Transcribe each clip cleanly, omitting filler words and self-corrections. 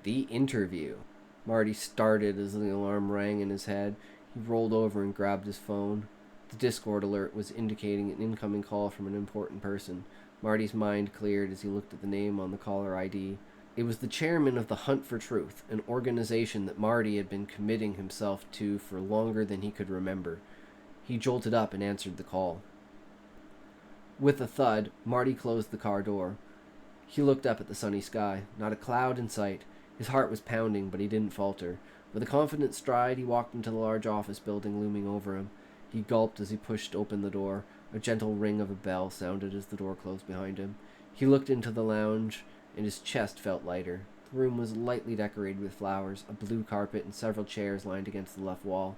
The interview. Marty started as the alarm rang in his head. He rolled over and grabbed his phone. The Discord alert was indicating an incoming call from an important person. Marty's mind cleared as he looked at the name on the caller ID. It was the chairman of the Hunt for Truth, an organization that Marty had been committing himself to for longer than he could remember. He jolted up and answered the call. With a thud, Marty closed the car door. He looked up at the sunny sky. Not a cloud in sight. His heart was pounding, but he didn't falter. With a confident stride, he walked into the large office building looming over him. He gulped as he pushed open the door. A gentle ring of a bell sounded as the door closed behind him. He looked into the lounge, and his chest felt lighter. The room was lightly decorated with flowers, a blue carpet, and several chairs lined against the left wall.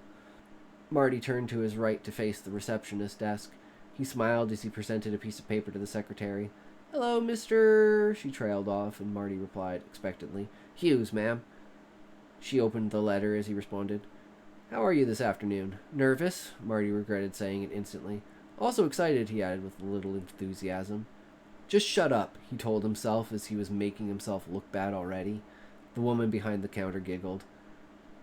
Marty turned to his right to face the receptionist's desk. He smiled as he presented a piece of paper to the secretary. "Hello, Mr. She trailed off, and Marty replied expectantly. "Hughes, ma'am." She opened the letter as he responded. "How are you this afternoon?" "Nervous," Marty regretted saying it instantly. "Also excited," he added with a little enthusiasm. "Just shut up," he told himself as he was making himself look bad already. The woman behind the counter giggled.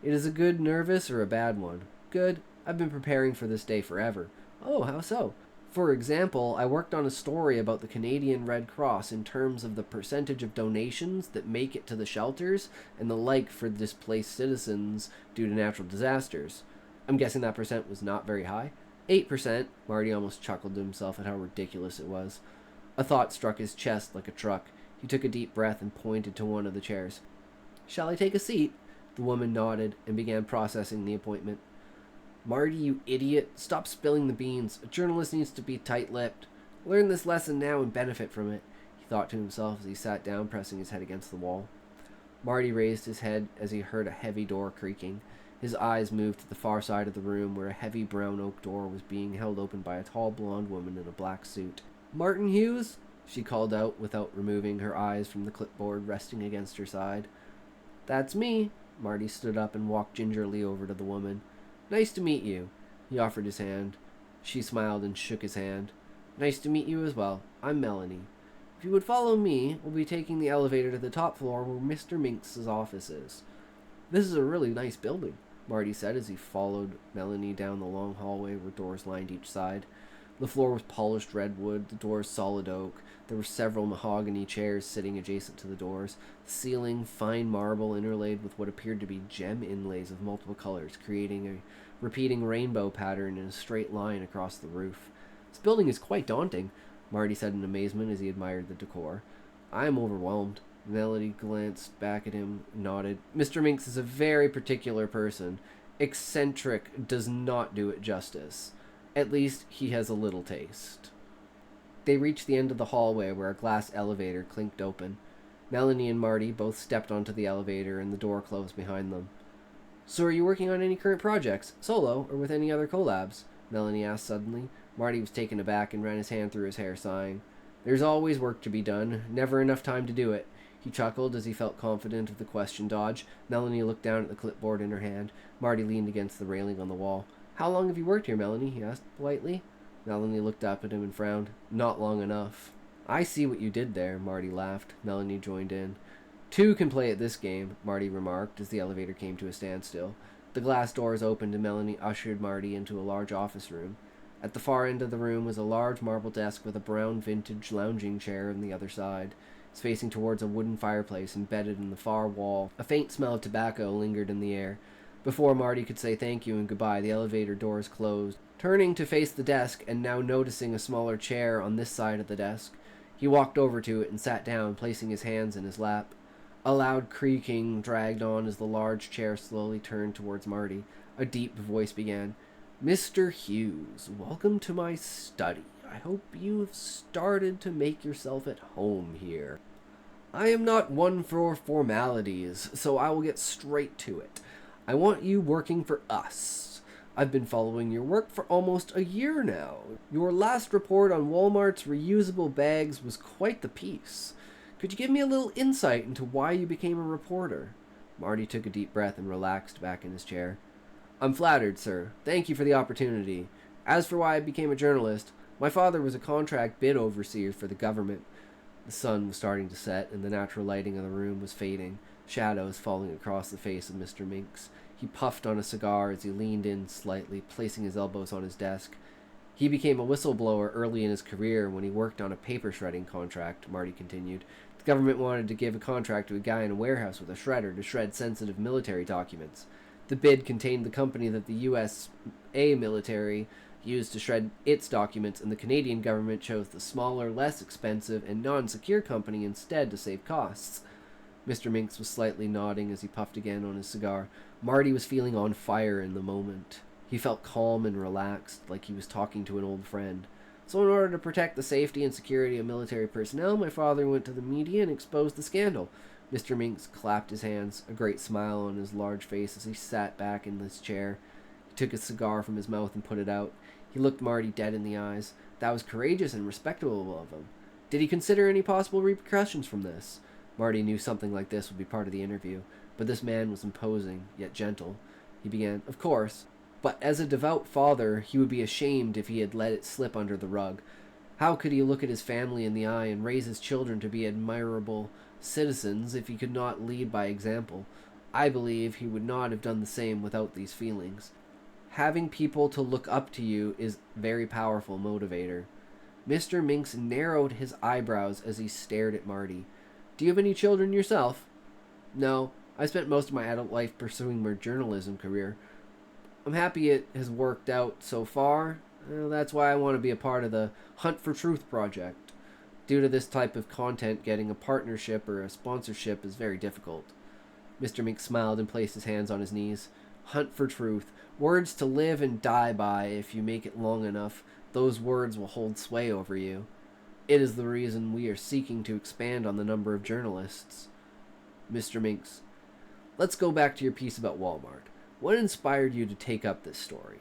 "It is a good nervous or a bad one?" "Good. I've been preparing for this day forever." "Oh, how so?" "For example, I worked on a story about the Canadian Red Cross in terms of the percentage of donations that make it to the shelters and the like for displaced citizens due to natural disasters. I'm guessing that percent was not very high." 8%. Marty almost chuckled to himself at how ridiculous it was. A thought struck his chest like a truck. He took a deep breath and pointed to one of the chairs. "Shall I take a seat?" The woman nodded and began processing the appointment. "Marty, you idiot. Stop spilling the beans. A journalist needs to be tight-lipped. Learn this lesson now and benefit from it," he thought to himself as he sat down, pressing his head against the wall. Marty raised his head as he heard a heavy door creaking. His eyes moved to the far side of the room where a heavy brown oak door was being held open by a tall blonde woman in a black suit. "Martin Hughes?" she called out without removing her eyes from the clipboard resting against her side. "That's me." Marty stood up and walked gingerly over to the woman. "Nice to meet you." He offered his hand. She smiled and shook his hand. "Nice to meet you as well. I'm Melanie. If you would follow me, we'll be taking the elevator to the top floor where Mr. Minx's office is." "This is a really nice building," Marty said as he followed Melanie down the long hallway where doors lined each side. The floor was polished redwood, the doors solid oak. There were several mahogany chairs sitting adjacent to the doors. The ceiling, fine marble interlaid with what appeared to be gem inlays of multiple colors, creating a repeating rainbow pattern in a straight line across the roof. "This building is quite daunting," Marty said in amazement as he admired the decor. "I am overwhelmed." Melody glanced back at him and nodded. "Mr. Minx is a very particular person. Eccentric does not do it justice. At least he has a little taste." They reached the end of the hallway where a glass elevator clinked open. Melanie and Marty both stepped onto the elevator and the door closed behind them. "So are you working on any current projects, solo or with any other collabs?" Melanie asked suddenly. Marty was taken aback and ran his hand through his hair, sighing. "There's always work to be done, never enough time to do it." He chuckled as he felt confident of the question dodge. Melanie looked down at the clipboard in her hand. Marty leaned against the railing on the wall. "How long have you worked here, Melanie?" he asked politely. Melanie looked up at him and frowned. "Not long enough." "I see what you did there," Marty laughed. Melanie joined in. "Two can play at this game," Marty remarked as the elevator came to a standstill. The glass doors opened and Melanie ushered Marty into a large office room. At the far end of the room was a large marble desk with a brown vintage lounging chair on the other side. It's facing towards a wooden fireplace embedded in the far wall. A faint smell of tobacco lingered in the air. Before Marty could say thank you and goodbye, the elevator doors closed. Turning to face the desk and now noticing a smaller chair on this side of the desk, he walked over to it and sat down, placing his hands in his lap. A loud creaking dragged on as the large chair slowly turned towards Marty. A deep voice began, "Mr. Hughes, welcome to my study. I hope you have started to make yourself at home here. I am not one for formalities, so I will get straight to it. I want you working for us. I've been following your work for almost a year now. Your last report on Walmart's reusable bags was quite the piece. Could you give me a little insight into why you became a reporter?" Marty took a deep breath and relaxed back in his chair. "I'm flattered, sir. Thank you for the opportunity. As for why I became a journalist, my father was a contract bid overseer for the government." The sun was starting to set, and the natural lighting of the room was fading. shadows falling across the face of Mr. Minks. He puffed on a cigar as he leaned in slightly, placing his elbows on his desk. He became a whistleblower early in his career when he worked on a paper shredding contract, Marty continued. The government wanted to give a contract to a guy in a warehouse with a shredder to shred sensitive military documents. The bid contained the company that the USA military used to shred its documents, and the Canadian government chose the smaller, less expensive, and non-secure company instead to save costs. Mr. Minks was slightly nodding as he puffed again on his cigar. Marty was feeling on fire in the moment. He felt calm and relaxed, like he was talking to an old friend. So in order to protect the safety and security of military personnel, my father went to the media and exposed the scandal. Mr. Minks clapped his hands, a great smile on his large face as he sat back in his chair. He took his cigar from his mouth and put it out. He looked Marty dead in the eyes. That was courageous and respectable of him. Did he consider any possible repercussions from this? Marty knew something like this would be part of the interview, but this man was imposing, yet gentle. He began, "Of course, but as a devout father, he would be ashamed if he had let it slip under the rug. How could he look at his family in the eye and raise his children to be admirable citizens if he could not lead by example? I believe he would not have done the same without these feelings. Having people to look up to you is a very powerful motivator." Mr. Minks narrowed his eyebrows as he stared at Marty. "Do you have any children yourself?" "No. I spent most of my adult life pursuing my journalism career. I'm happy it has worked out so far. That's why I want to be a part of the Hunt for Truth project. Due to this type of content, getting a partnership or a sponsorship is very difficult." Mr. Mink smiled and placed his hands on his knees. "Hunt for truth. Words to live and die by. If you make it long enough, those words will hold sway over you. It is the reason we are seeking to expand on the number of journalists." Mr. Minks, let's go back to your piece about Walmart. What inspired you to take up this story?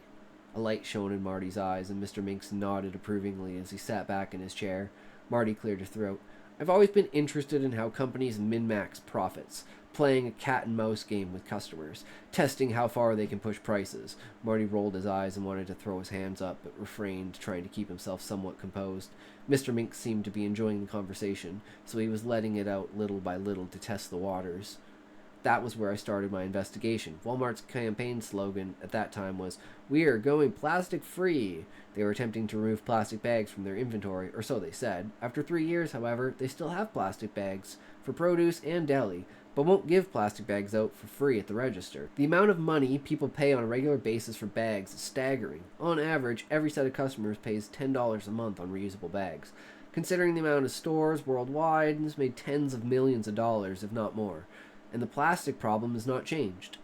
A light shone in Marty's eyes, and Mr. Minks nodded approvingly as he sat back in his chair. Marty cleared his throat. "I've always been interested in how companies min-max profits, playing a cat-and-mouse game with customers, testing how far they can push prices." Marty rolled his eyes and wanted to throw his hands up, but refrained, trying to keep himself somewhat composed. Mr. Minks seemed to be enjoying the conversation, so he was letting it out little by little to test the waters. "That was where I started my investigation. Walmart's campaign slogan at that time was, 'We are going plastic free.' They were attempting to remove plastic bags from their inventory, or so they said. After 3 years, however, they still have plastic bags for produce and deli, but won't give plastic bags out for free at the register. The amount of money people pay on a regular basis for bags is staggering. On average, every set of customers pays $10 a month on reusable bags. Considering the amount of stores worldwide, this made tens of millions of dollars, if not more. And the plastic problem has not changed."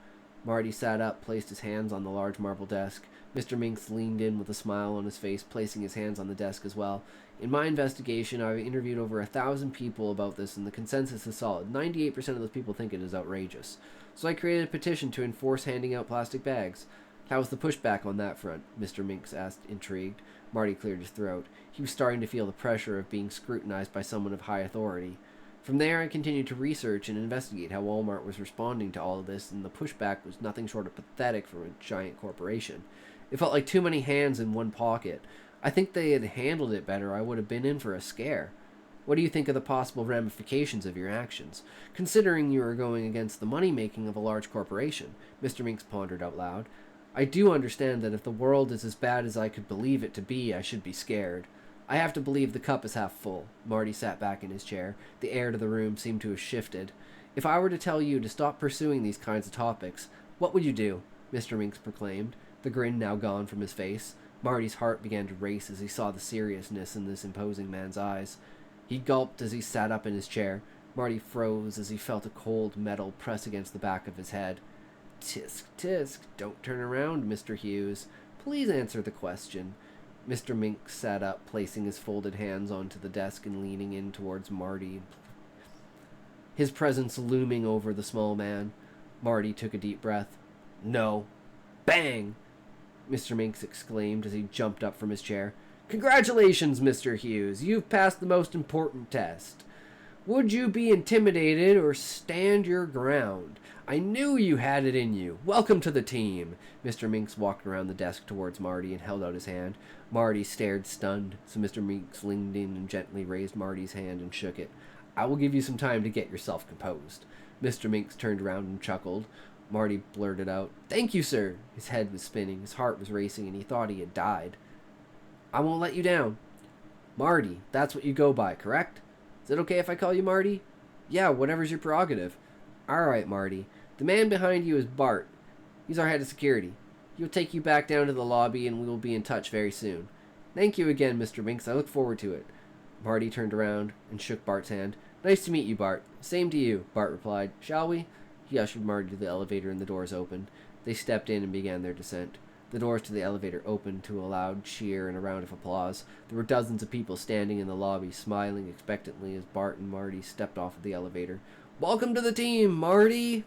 Marty sat up, placed his hands on the large marble desk. Mr. Minks leaned in with a smile on his face, placing his hands on the desk as well. "In my investigation, I've interviewed over 1,000 people about this, and the consensus is solid. 98% of those people think it is outrageous. So I created a petition to enforce handing out plastic bags." "How's the pushback on that front?" Mr. Minks asked, intrigued. Marty cleared his throat. He was starting to feel the pressure of being scrutinized by someone of high authority. "From there, I continued to research and investigate how Walmart was responding to all of this, and the pushback was nothing short of pathetic from a giant corporation. It felt like too many hands in one pocket. I think they had handled it better, I would have been in for a scare. What do you think of the possible ramifications of your actions, considering you are going against the money-making of a large corporation?" Mr. Minks pondered out loud. "I do understand that if the world is as bad as I could believe it to be, I should be scared. I have to believe the cup is half full." Marty sat back in his chair. The air to the room seemed to have shifted. "If I were to tell you to stop pursuing these kinds of topics, what would you do?" Mr. Minks proclaimed, the grin now gone from his face. Marty's heart began to race as he saw the seriousness in this imposing man's eyes. He gulped as he sat up in his chair. Marty froze as he felt a cold metal press against the back of his head. "Tisk, tisk, don't turn around, Mr. Hughes. Please answer the question." Mr. Minks sat up, placing his folded hands onto the desk and leaning in towards Marty, his presence looming over the small man. Marty took a deep breath. "No." Bang! Mr. Minks exclaimed as he jumped up from his chair. "Congratulations, Mr. Hughes. You've passed the most important test. Would you be intimidated or stand your ground? I knew you had it in you. Welcome to the team." Mr. Minks walked around the desk towards Marty and held out his hand. Marty stared stunned, so Mr. Minks leaned in and gently raised Marty's hand and shook it. "I will give you some time to get yourself composed." Mr. Minks turned around and chuckled. Marty blurted out, "Thank you, sir." His head was spinning, his heart was racing, and he thought he had died. "I won't let you down." "Marty, that's what you go by, correct? Is it okay if I call you Marty?" "Yeah, whatever's your prerogative." "All right, Marty. The man behind you is Bart. He's our head of security. He'll take you back down to the lobby, and we will be in touch very soon." "Thank you again, Mr. Minks. I look forward to it." Marty turned around and shook Bart's hand. "Nice to meet you, Bart." "Same to you," Bart replied. "Shall we?" He ushered Marty to the elevator, and the doors opened. They stepped in and began their descent. The doors to the elevator opened to a loud cheer and a round of applause. There were dozens of people standing in the lobby, smiling expectantly as Bart and Marty stepped off of the elevator. "Welcome to the team, Marty!"